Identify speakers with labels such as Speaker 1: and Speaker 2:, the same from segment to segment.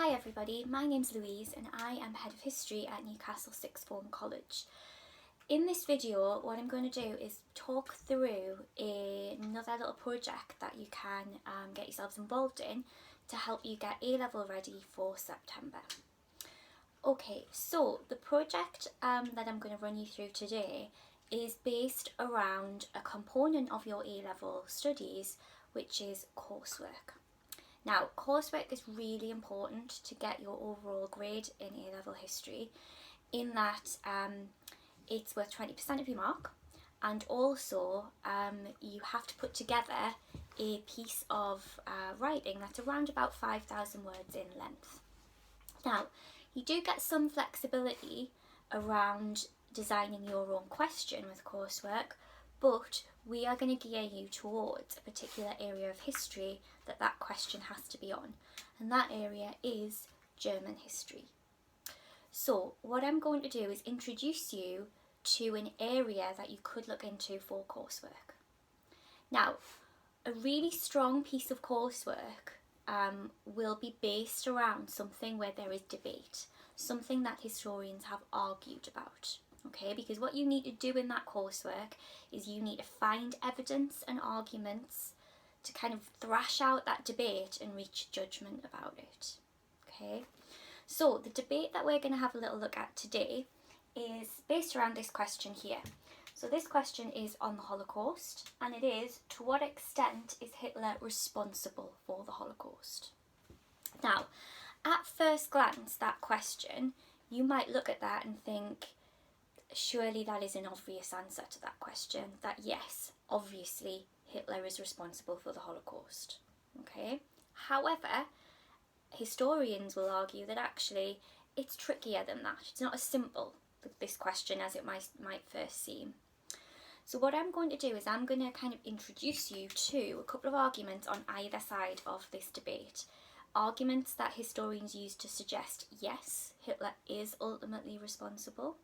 Speaker 1: Hi everybody, my name's Louise and I am Head of History at Newcastle Sixth Form College. In this video, what I'm going to do is talk through another little project that you can get yourselves involved in to help you get A-level ready for September. Okay, so the project that I'm going to run you through today is based around a component of your A-level studies, which is coursework. Now, coursework is really important to get your overall grade in A-level history, in that it's worth 20% of your mark, and also you have to put together a piece of writing that's around about 5,000 words in length. Now, you do get some flexibility around designing your own question with coursework, but we are going to gear you towards a particular area of history that question has to be on, and that area is German history. So what I'm going to do is introduce you to an area that you could look into for coursework. Now, a really strong piece of coursework will be based around something where there is debate, something that historians have argued about. Okay, because what you need to do in that coursework is you need to find evidence and arguments to kind of thrash out that debate and reach judgment about it. Okay, so the debate that we're going to have a little look at today is based around this question here. So this question is on the Holocaust, and it is, to what extent is Hitler responsible for the Holocaust? Now, at first glance, that question, you might look at that and think, surely that is an obvious answer to that question, that yes, obviously Hitler is responsible for the Holocaust. Okay? However, historians will argue that actually it's trickier than that. It's not as simple, this question, as it might first seem. So what I'm going to do is I'm going to kind of introduce you to a couple of arguments on either side of this debate. Arguments that historians use to suggest, yes, Hitler is ultimately responsible,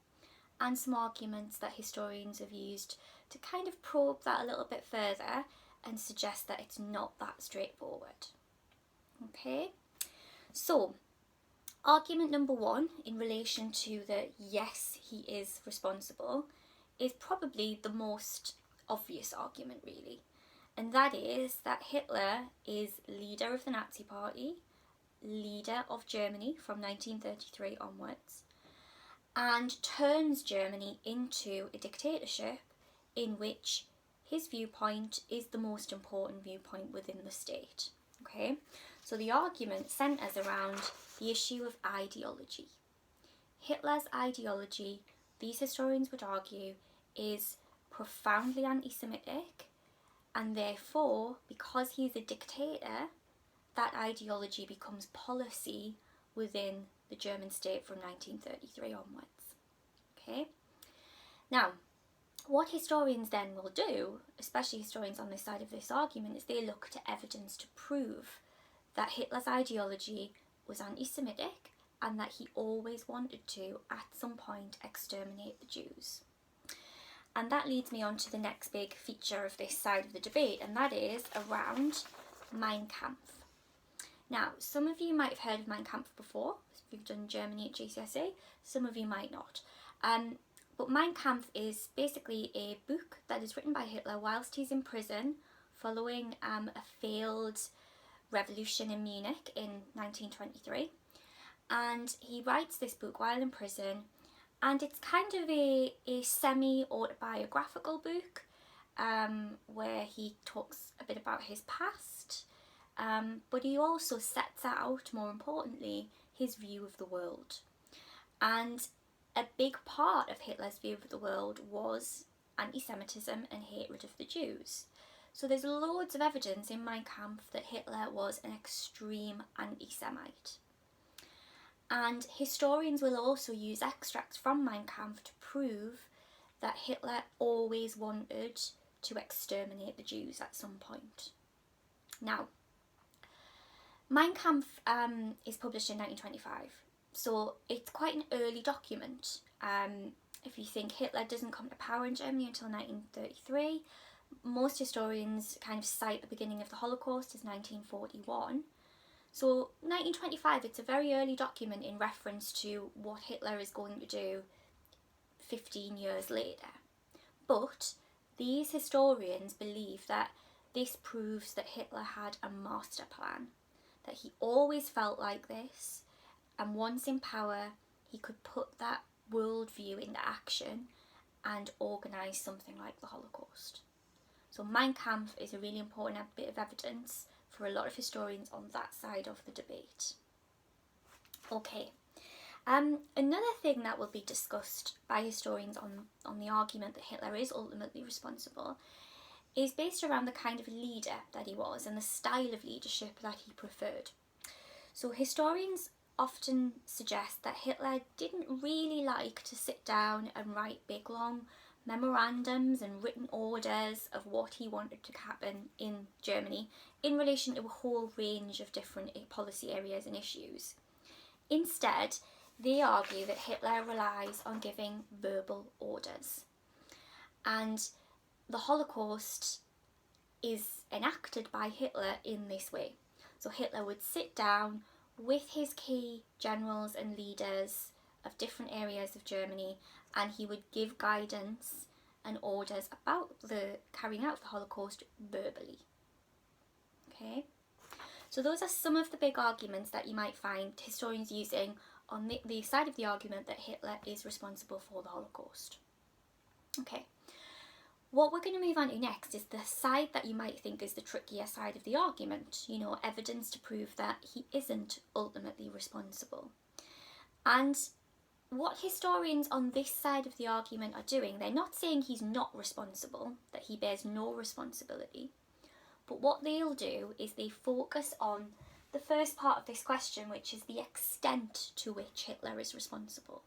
Speaker 1: and some arguments that historians have used to kind of probe that a little bit further and suggest that it's not that straightforward. Okay, so argument number one in relation to the yes, he is responsible is probably the most obvious argument, really, and that is that Hitler is leader of the Nazi Party, leader of Germany from 1933 onwards, and turns Germany into a dictatorship in which his viewpoint is the most important viewpoint within the state. Okay, so the argument centres around the issue of ideology. Hitler's ideology, these historians would argue, is profoundly anti-Semitic, and therefore, because he's a dictator, that ideology becomes policy within the German state from 1933 onwards. Okay. Now, what historians then will do, especially historians on this side of this argument, is they look to evidence to prove that Hitler's ideology was anti-Semitic and that he always wanted to, at some point, exterminate the Jews. And that leads me on to the next big feature of this side of the debate, and that is around Mein Kampf. Now, some of you might have heard of Mein Kampf before, if you've done Germany at GCSE, some of you might not. But Mein Kampf is basically a book that is written by Hitler whilst he's in prison following a failed revolution in Munich in 1923. And he writes this book while in prison, and it's kind of a semi-autobiographical book where he talks a bit about his past, but he also sets out, more importantly, his view of the world. And a big part of Hitler's view of the world was anti-Semitism and hatred of the Jews. So there's loads of evidence in Mein Kampf that Hitler was an extreme anti-Semite. And historians will also use extracts from Mein Kampf to prove that Hitler always wanted to exterminate the Jews at some point. Now, Mein Kampf is published in 1925, so it's quite an early document. If you think Hitler doesn't come to power in Germany until 1933, most historians kind of cite the beginning of the Holocaust as 1941. So 1925, it's a very early document in reference to what Hitler is going to do 15 years later. But these historians believe that this proves that Hitler had a master plan, that he always felt like this, and once in power, he could put that worldview into action and organise something like the Holocaust. So Mein Kampf is a really important bit of evidence for a lot of historians on that side of the debate. Okay, another thing that will be discussed by historians on the argument that Hitler is ultimately responsible is based around the kind of leader that he was and the style of leadership that he preferred. So historians often suggest that Hitler didn't really like to sit down and write big long memorandums and written orders of what he wanted to happen in Germany in relation to a whole range of different policy areas and issues. Instead, they argue that Hitler relies on giving verbal orders. And the Holocaust is enacted by Hitler in this way. So Hitler would sit down with his key generals and leaders of different areas of Germany, and he would give guidance and orders about the carrying out of the Holocaust verbally. Okay, so those are some of the big arguments that you might find historians using on the side of the argument that Hitler is responsible for the Holocaust. Okay, what we're going to move on to next is the side that you might think is the trickier side of the argument, evidence to prove that he isn't ultimately responsible. And what historians on this side of the argument are doing, they're not saying he's not responsible, that he bears no responsibility, but what they'll do is they focus on the first part of this question, which is the extent to which Hitler is responsible.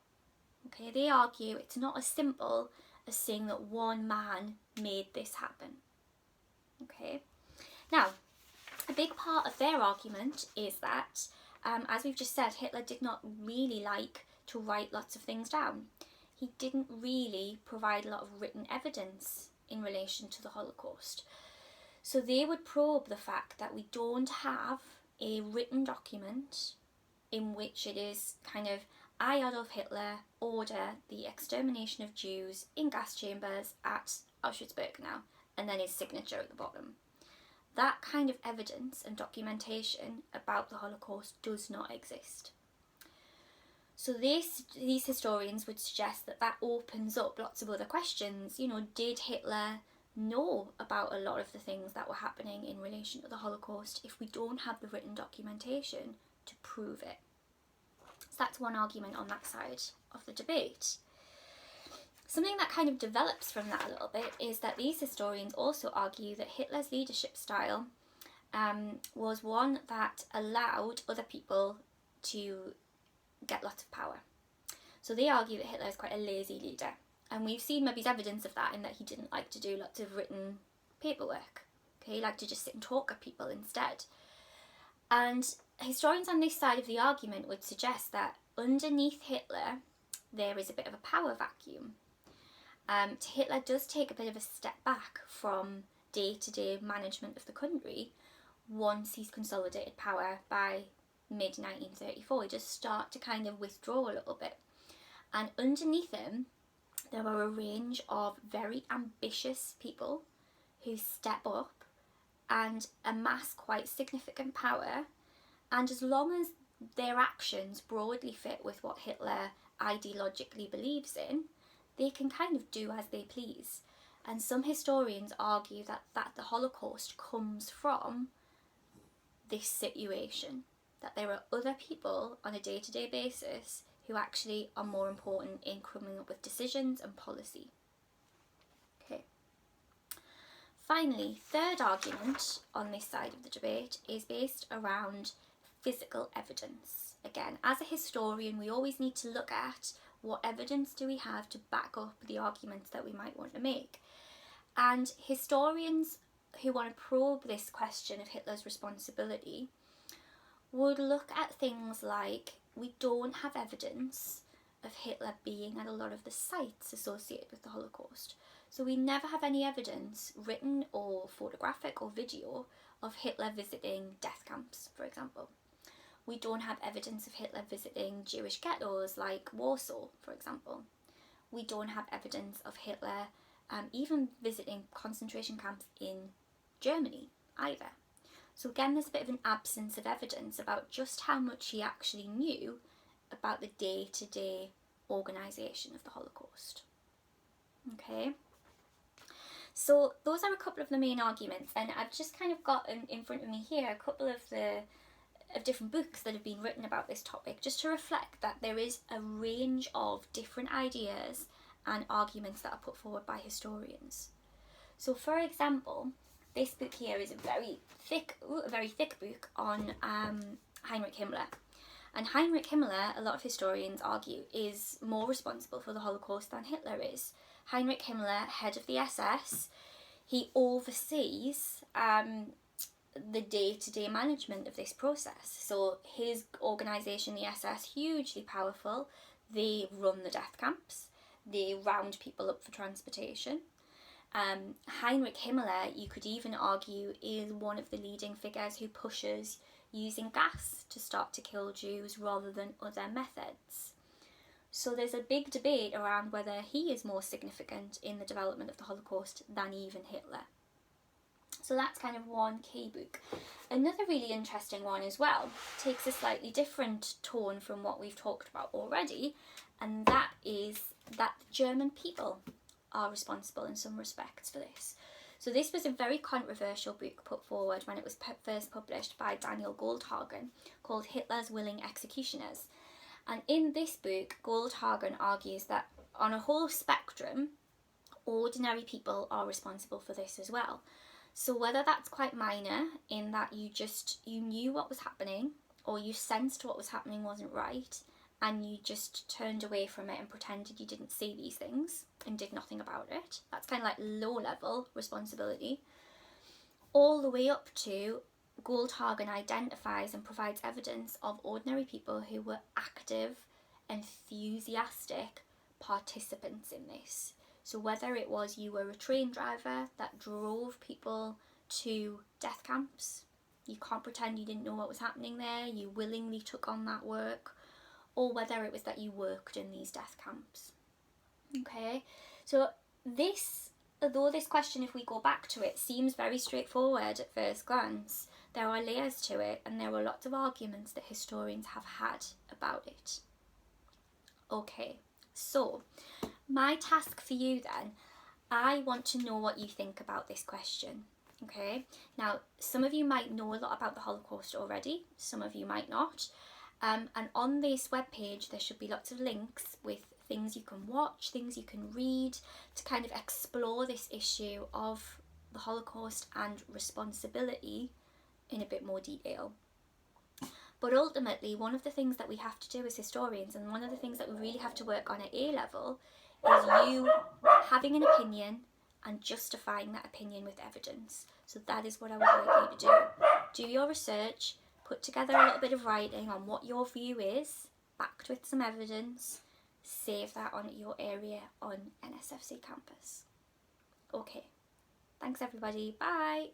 Speaker 1: Okay, they argue it's not as simple as saying that one man made this happen. Okay, now a big part of their argument is that, as we've just said, Hitler did not really like to write lots of things down. He didn't really provide a lot of written evidence in relation to the Holocaust. So they would probe the fact that we don't have a written document in which it is kind of, I, Adolf Hitler, order the extermination of Jews in gas chambers at Auschwitz-Birkenau, and then his signature at the bottom. That kind of evidence and documentation about the Holocaust does not exist. So these historians would suggest that opens up lots of other questions. Did Hitler know about a lot of the things that were happening in relation to the Holocaust if we don't have the written documentation to prove it? So that's one argument on that side of the debate. Something that kind of develops from that a little bit is that these historians also argue that Hitler's leadership style was one that allowed other people to get lots of power. So they argue that Hitler is quite a lazy leader, and we've seen maybe evidence of that in that he didn't like to do lots of written paperwork. Okay, he liked to just sit and talk at people instead. And historians on this side of the argument would suggest that underneath Hitler there is a bit of a power vacuum. Hitler does take a bit of a step back from day-to-day management of the country once he's consolidated power by mid-1934. He just start to kind of withdraw a little bit. And underneath him, there are a range of very ambitious people who step up and amass quite significant power. And as long as their actions broadly fit with what Hitler ideologically believes in, they can kind of do as they please. And some historians argue that the Holocaust comes from this situation, that there are other people on a day-to-day basis who actually are more important in coming up with decisions and policy. Okay. Finally, third argument on this side of the debate is based around physical evidence. Again, as a historian, we always need to look at what evidence do we have to back up the arguments that we might want to make. And historians who want to probe this question of Hitler's responsibility would look at things like, we don't have evidence of Hitler being at a lot of the sites associated with the Holocaust. So we never have any evidence, written or photographic or video, of Hitler visiting death camps, for example. We don't have evidence of Hitler visiting Jewish ghettos like Warsaw, for example. We don't have evidence of Hitler even visiting concentration camps in Germany either. So again, there's a bit of an absence of evidence about just how much he actually knew about the day-to-day organisation of the Holocaust. Okay, so those are a couple of the main arguments, and I've just kind of got in front of me here a couple of different books that have been written about this topic, just to reflect that there is a range of different ideas and arguments that are put forward by historians. So for example, this book here is a very thick book on Heinrich Himmler. And Heinrich Himmler, a lot of historians argue, is more responsible for the Holocaust than Hitler is. Heinrich Himmler, head of the SS, he oversees the day-to-day management of this process. So his organisation, the SS, hugely powerful. They run the death camps. They round people up for transportation. Heinrich Himmler, you could even argue, is one of the leading figures who pushes using gas to start to kill Jews rather than other methods. So there's a big debate around whether he is more significant in the development of the Holocaust than even Hitler. So that's kind of one key book. Another really interesting one as well takes a slightly different tone from what we've talked about already, and that is that the German people are responsible in some respects for this. So this was a very controversial book put forward when it was first published by Daniel Goldhagen, called Hitler's Willing Executioners. And in this book, Goldhagen argues that on a whole spectrum, ordinary people are responsible for this as well. So whether that's quite minor, in that you knew what was happening, or you sensed what was happening wasn't right, and you just turned away from it and pretended you didn't see these things and did nothing about it. That's kind of like low-level responsibility. All the way up to Goldhagen identifies and provides evidence of ordinary people who were active, enthusiastic participants in this. So whether it was you were a train driver that drove people to death camps, you can't pretend you didn't know what was happening there, you willingly took on that work, or whether it was that you worked in these death camps. Okay, so although this question, if we go back to it, seems very straightforward at first glance, there are layers to it, and there are lots of arguments that historians have had about it. Okay, so my task for you then, I want to know what you think about this question. Okay, now some of you might know a lot about the Holocaust already, some of you might not. And on this webpage there should be lots of links with things you can watch, things you can read to kind of explore this issue of the Holocaust and responsibility in a bit more detail. But ultimately, one of the things that we have to do as historians, and one of the things that we really have to work on at A level, is you having an opinion and justifying that opinion with evidence. So that is what I would like you to do. Do your research, put together a little bit of writing on what your view is, backed with some evidence, save that on your area on NSFC campus. Okay, thanks everybody, bye!